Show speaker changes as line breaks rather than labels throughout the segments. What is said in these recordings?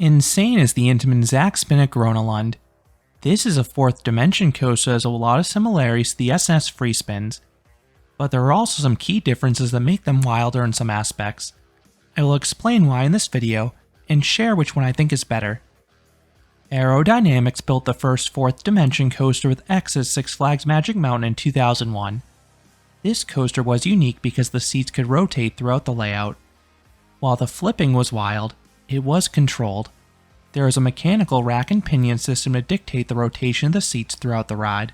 Insane is the Intamin Zacspin at Grona Lund. This is a fourth dimension coaster that has a lot of similarities to the SNS free spins, but there are also some key differences that make them wilder in some aspects. I will explain why in this video, and share which one I think is better. Aerodynamics built the first fourth dimension coaster with X at Six Flags Magic Mountain in 2001. This coaster was unique because the seats could rotate throughout the layout. While the flipping was wild, it was controlled. There is a mechanical rack and pinion system to dictate the rotation of the seats throughout the ride.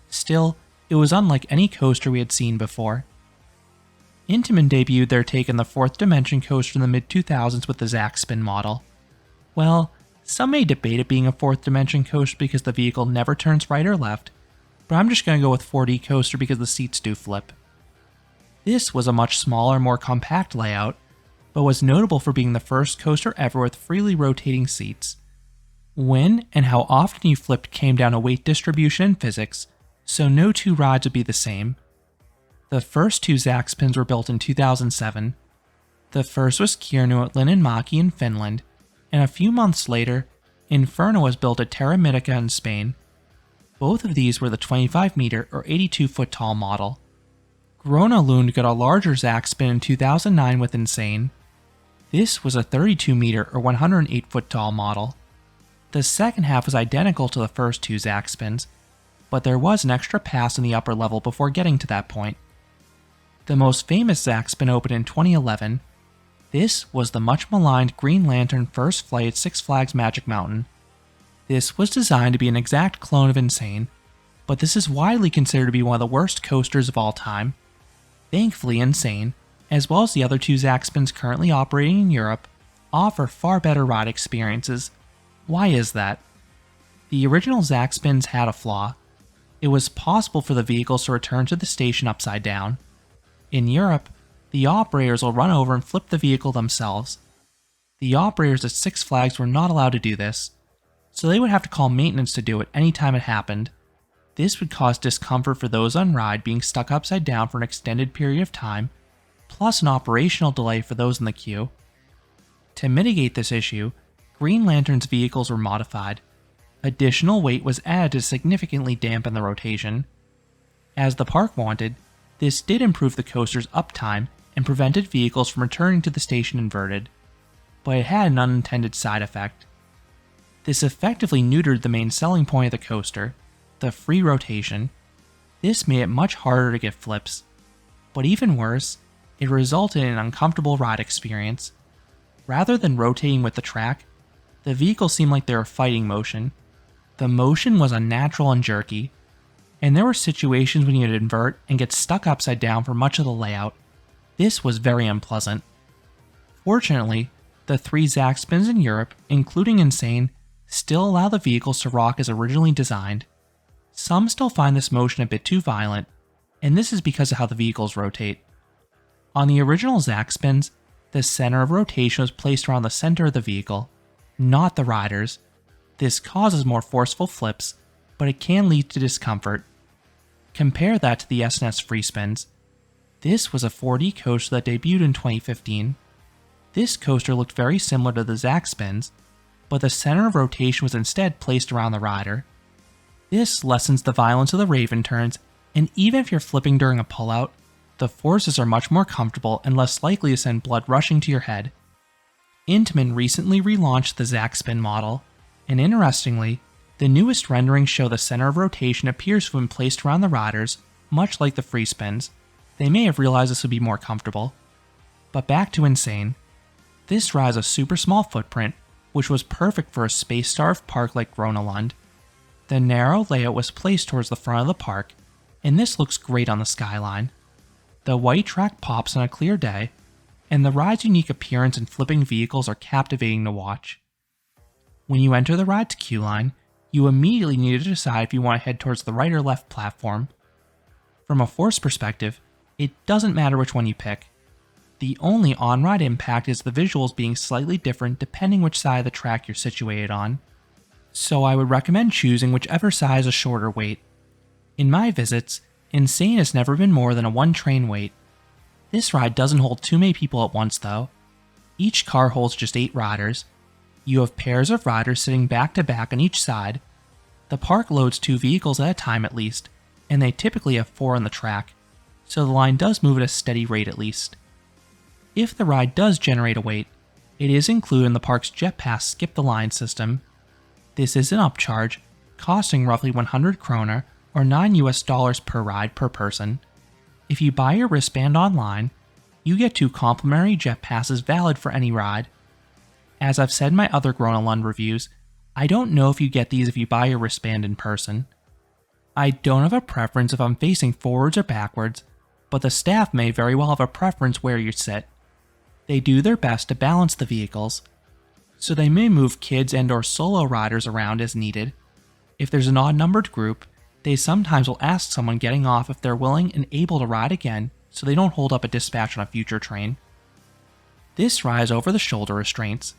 Still, it was unlike any coaster we had seen before. Intamin debuted their take on the fourth dimension coaster in the mid-2000s with the Zacspin model. Well, some may debate it being a fourth dimension coaster because the vehicle never turns right or left, but I'm just going to go with 4D coaster because the seats do flip. This was a much smaller, more compact layout, but was notable for being the first coaster ever with freely rotating seats. When and how often you flipped came down to weight distribution and physics, so no two rides would be the same. The first two Zacspins were built in 2007. The first was Kiernu at Linnanmäki in Finland, and a few months later, Inferno was built at Terra Mítica in Spain. Both of these were the 25-meter or 82-foot tall model. Grona Lund got a larger Zacspin in 2009 with Insane. This was a 32-meter or 108-foot tall model. The second half was identical to the first two Zacspins, but there was an extra pass in the upper level before getting to that point. The most famous Zacspin opened in 2011. This was the much maligned Green Lantern first flight at Six Flags Magic Mountain. This was designed to be an exact clone of Insane, but this is widely considered to be one of the worst coasters of all time. Thankfully, Insane, as well as the other two Zacspins currently operating in Europe, offer far better ride experiences. Why is that? The original Zacspins had a flaw. It was possible for the vehicles to return to the station upside down. In Europe, the operators will run over and flip the vehicle themselves. The operators at Six Flags were not allowed to do this, so they would have to call maintenance to do it anytime it happened. This would cause discomfort for those on ride being stuck upside down for an extended period of time, plus an operational delay for those in the queue. To mitigate this issue, Green Lantern's vehicles were modified. Additional weight was added to significantly dampen the rotation. As the park wanted, this did improve the coaster's uptime and prevented vehicles from returning to the station inverted, but it had an unintended side effect. This effectively neutered the main selling point of the coaster, the free rotation. This made it much harder to get flips, but even worse, it resulted in an uncomfortable ride experience. Rather than rotating with the track, the vehicles seemed like they were fighting motion. The motion was unnatural and jerky, and there were situations when you'd invert and get stuck upside down for much of the layout. This was very unpleasant. Fortunately, the three Zacspins in Europe, including Insane, still allow the vehicles to rock as originally designed. Some still find this motion a bit too violent, and this is because of how the vehicles rotate. On the original Zacspins, the center of rotation was placed around the center of the vehicle, not the riders. This causes more forceful flips, but it can lead to discomfort. Compare that to the SNS free spins. This was a 4D coaster that debuted in 2015. This coaster looked very similar to the Zacspins, but the center of rotation was instead placed around the rider. This lessens the violence of the Raven turns, and even if you're flipping during a pullout, the forces are much more comfortable and less likely to send blood rushing to your head. Intamin recently relaunched the Zacspin model, and interestingly, the newest renderings show the center of rotation appears to have been placed around the riders, much like the free spins. They may have realized this would be more comfortable. But back to Insane. This ride has a super small footprint, which was perfect for a space-starved park like Grona Lund. The narrow layout was placed towards the front of the park, and this looks great on the skyline. The white track pops on a clear day, and the ride's unique appearance and flipping vehicles are captivating to watch. When you enter the ride's queue line, you immediately need to decide if you want to head towards the right or left platform. From a force perspective, it doesn't matter which one you pick. The only on-ride impact is the visuals being slightly different depending which side of the track you're situated on. So I would recommend choosing whichever side is a shorter wait. In my visits, Insane has never been more than a one train wait. This ride doesn't hold too many people at once though. Each car holds just 8 riders. You have pairs of riders sitting back to back on each side. The park loads 2 vehicles at a time at least, and they typically have 4 on the track, so the line does move at a steady rate at least. If the ride does generate a wait, it is included in the park's Jet Pass Skip the Line system. This is an upcharge, costing roughly 100 kroner or $9 per ride per person. If you buy your wristband online, you get 2 complimentary Jet Passes valid for any ride. As I've said in my other Grona Lund reviews, I don't know if you get these if you buy your wristband in person. I don't have a preference if I'm facing forwards or backwards, but the staff may very well have a preference where you sit. They do their best to balance the vehicles, so they may move kids and/or solo riders around as needed. If there's an odd-numbered group, they sometimes will ask someone getting off if they're willing and able to ride again so they don't hold up a dispatch on a future train. This ride is over the shoulder restraints.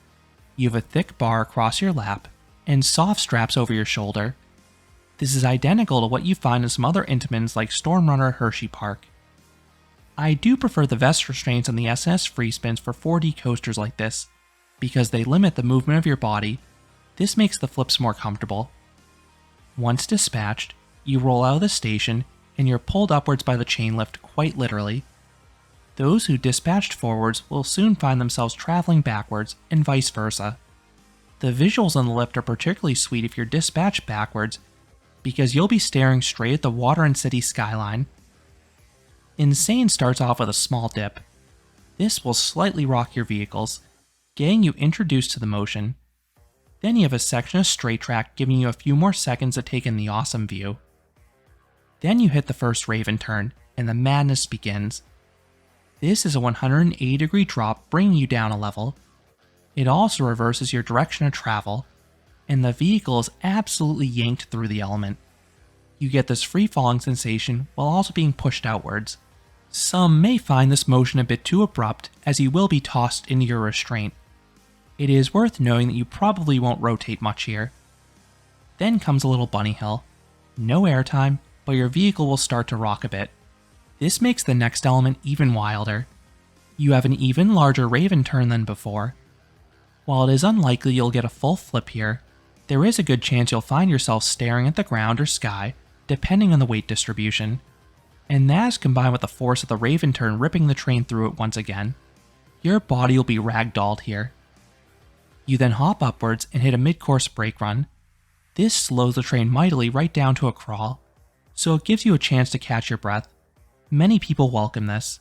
You have a thick bar across your lap and soft straps over your shoulder. This is identical to what you find in some other Intamins like Stormrunner or Hershey Park. I do prefer the vest restraints on the SNS free spins for 4D coasters like this, because they limit the movement of your body. This makes the flips more comfortable. Once dispatched, you roll out of the station and you're pulled upwards by the chain lift quite literally. Those who dispatched forwards will soon find themselves traveling backwards and vice versa. The visuals on the lift are particularly sweet if you're dispatched backwards, because you'll be staring straight at the water and city skyline. Insane starts off with a small dip. This will slightly rock your vehicles, getting you introduced to the motion. Then you have a section of straight track giving you a few more seconds to take in the awesome view. Then you hit the first Raven turn, and the madness begins. This is a 180-degree drop bringing you down a level. It also reverses your direction of travel, and the vehicle is absolutely yanked through the element. You get this free-falling sensation while also being pushed outwards. Some may find this motion a bit too abrupt, as you will be tossed into your restraint. It is worth knowing that you probably won't rotate much here. Then comes a little bunny hill. No airtime, but your vehicle will start to rock a bit. This makes the next element even wilder. You have an even larger Raven turn than before. While it is unlikely you'll get a full flip here, there is a good chance you'll find yourself staring at the ground or sky, depending on the weight distribution. And that is combined with the force of the Raven turn ripping the train through it once again. Your body will be ragdolled here. You then hop upwards and hit a mid-course brake run. This slows the train mightily right down to a crawl, so it gives you a chance to catch your breath. Many people welcome this.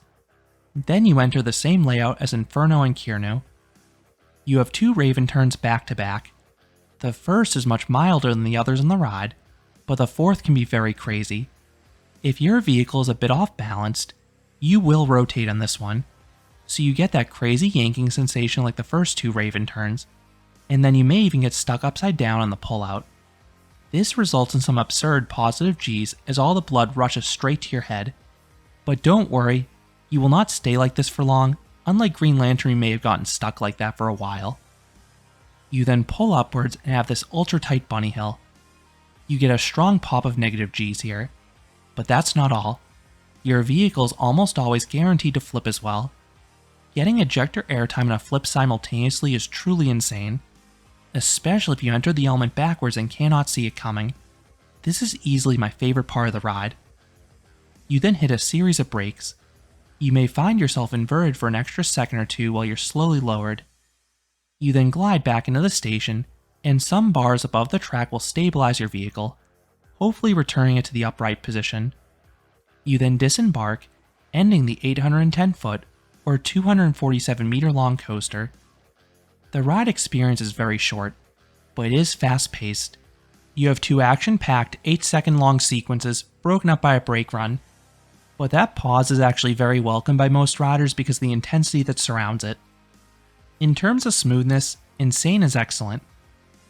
Then you enter the same layout as Inferno and Kirnu. You have 2 Raven turns back to back. The first is much milder than the others on the ride, but the fourth can be very crazy. If your vehicle is a bit off balanced, you will rotate on this one, so you get that crazy yanking sensation like the first 2 Raven turns, and then you may even get stuck upside down on the pullout. This results in some absurd positive Gs as all the blood rushes straight to your head. But don't worry, you will not stay like this for long, unlike Green Lantern who may have gotten stuck like that for a while. You then pull upwards and have this ultra tight bunny hill. You get a strong pop of negative Gs here, but that's not all. Your vehicle is almost always guaranteed to flip as well. Getting ejector airtime and a flip simultaneously is truly insane, especially if you enter the element backwards and cannot see it coming. This is easily my favorite part of the ride. You then hit a series of brakes. You may find yourself inverted for an extra second or two while you're slowly lowered. You then glide back into the station, and some bars above the track will stabilize your vehicle, hopefully returning it to the upright position. You then disembark, ending the 810-foot or 247-meter long coaster. The ride experience is very short, but it is fast-paced. You have 2 action-packed 8-second long sequences broken up by a brake run, but that pause is actually very welcome by most riders because of the intensity that surrounds it. In terms of smoothness, Insane is excellent.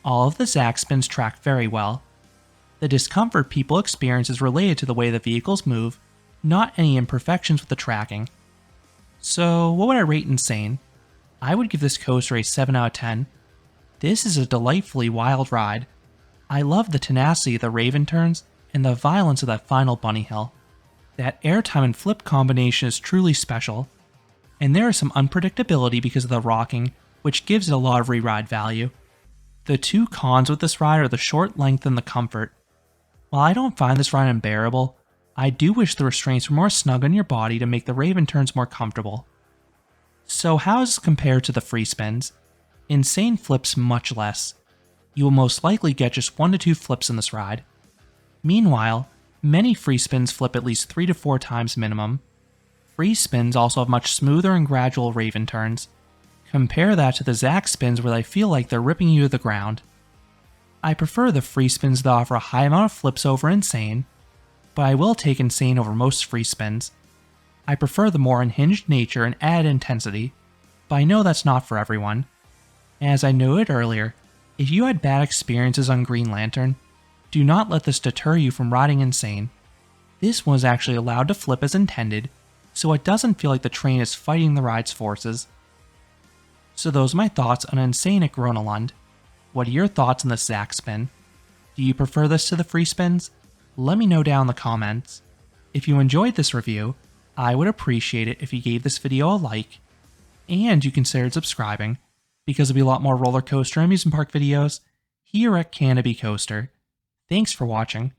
All of the Zacspins track very well. The discomfort people experience is related to the way the vehicles move, not any imperfections with the tracking. So what would I rate Insane? I would give this coaster a 7 out of 10. This is a delightfully wild ride. I love the tenacity of the Raven turns and the violence of that final bunny hill. That airtime and flip combination is truly special, and there is some unpredictability because of the rocking, which gives it a lot of re-ride value. The two cons with this ride are the short length and the comfort. While I don't find this ride unbearable, I do wish the restraints were more snug on your body to make the Raven turns more comfortable. So how does this compare to the free spins? Insane flips much less. You will most likely get just 1 to 2 flips in this ride. Meanwhile, many free spins flip at least 3 to 4 times minimum. Free spins also have much smoother and gradual Raven turns. Compare that to the Zacspins where they feel like they're ripping you to the ground. I prefer the free spins that offer a high amount of flips over Insane, but I will take Insane over most free spins. I prefer the more unhinged nature and added intensity, but I know that's not for everyone. As I noted earlier, if you had bad experiences on Green Lantern, do not let this deter you from riding Insane. This one is actually allowed to flip as intended, so it doesn't feel like the train is fighting the ride's forces. So those are my thoughts on Insane at Grona Lund. What are your thoughts on the Zacspin? Do you prefer this to the free spins? Let me know down in the comments. If you enjoyed this review, I would appreciate it if you gave this video a like, and you considered subscribing, because there'll be a lot more roller coaster and amusement park videos here at Canopy Coaster. Thanks for watching.